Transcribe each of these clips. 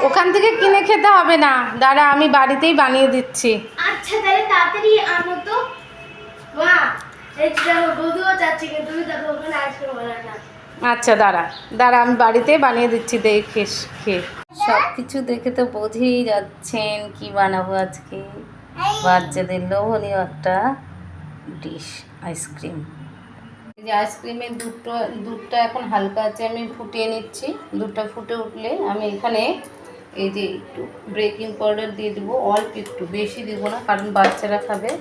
ওখান থেকে কিনে খেতে হবে না, দাঁড়া আমি বাড়িতেই বানিয়ে দিচ্ছি। আচ্ছা তাহলে তাড়াতাড়ি আনো তো মা। এই দেখো দুধও যাচ্ছে কিন্তু তুমি দেখো ওখানে আইসক্রিম বানানো। আচ্ছা দাঁড়া দাঁড়া আমি বাড়িতেই বানিয়ে দিচ্ছি, দেখিস খেয়ে। সব কিছু দেখে তো বোঝেই যাচ্ছেন কি বানাবো আজকে। বাচ্চাদের লোভনীয় একটা ডিশ আইসক্রিম। এই যে আইসক্রিমের দুধটা এখন হালকা আছে, আমি ফুটিয়ে নিচ্ছি। দুধটা ফুটে উঠলে আমি এখানে এই যে একটু বেকিং পাউডার দিয়ে দেবো, অল্প একটু, বেশি দেবো না কারণ বাচ্চারা খাবে।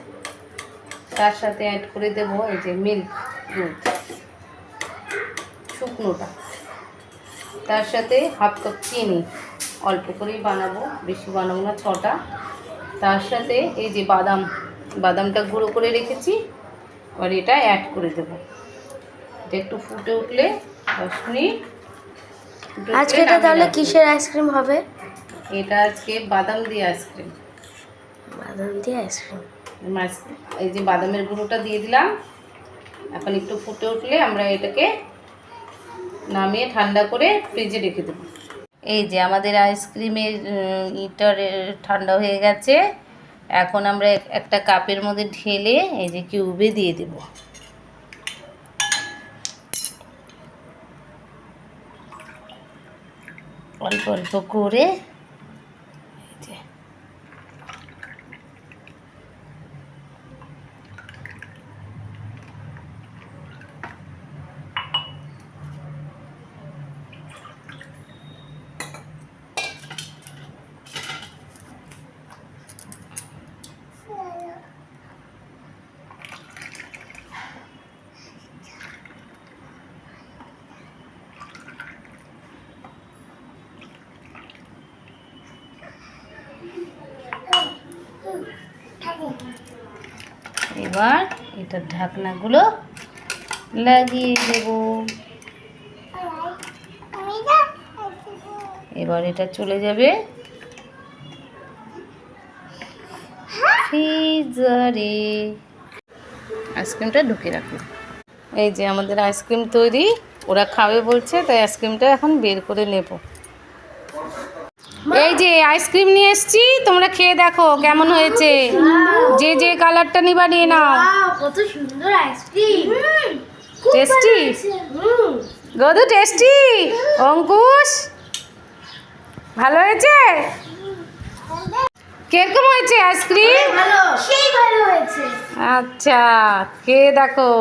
তার সাথে অ্যাড করে দেবো এই যে মিল্ক, দুধ শুকনোটা। তার সাথে হাফ কাপ চিনি, অল্প করেই বানাবো, বেশি বানাবো না, 6টা। তার সাথে এই যে বাদামটা গুঁড়ো করে রেখেছি, আর এটা অ্যাড করে দেবো। এটা একটু ফুটে উঠলে 10 মিনিট। আজকে এটা তাহলে কিসের আইসক্রিম হবে? এটা আজকে বাদাম দিয়ে আইসক্রিম। বাদাম দিয়ে আইসক্রিম। এই যে বাদামের গুঁড়োটা দিয়ে দিলাম। এখন একটু ফুটে উঠলে আমরা এটাকে নামিয়ে ঠান্ডা করে ফ্রিজে রেখে দেবো। এই যে আমাদের আইসক্রিমের ইটার ঠান্ডা হয়ে গেছে। এখন আমরা একটা কাপের মধ্যে ঢেলে এই যে কিউবে দিয়ে দেব। অল্প অল্প করে এই যে এবার এটার ঢাকনাগুলো লাগিয়ে দেব। এবার এটা চলে যাবে ফ্রিজারে। আইসক্রিমটা ঢুকে রাখবো। এই যে আমাদের আইসক্রিম তৈরি, ওরা খাবে বলছে তাই আইসক্রিমটা এখন বের করে নেব। এই যে আইসক্রিম নিয়ে এসেছি, তোমরা খেয়ে দেখো কেমন হয়েছে। যে যে কালারটা নিবা নিয়ে নাও। কত সুন্দর আইসক্রিম, টেস্টি গদু, টেস্টি। অঙ্কুশ ভালো হয়েছে? কিরকম হয়েছে আইসক্রিম? ভালো, সেই ভালো হয়েছে। আচ্ছা খেয়ে দেখো।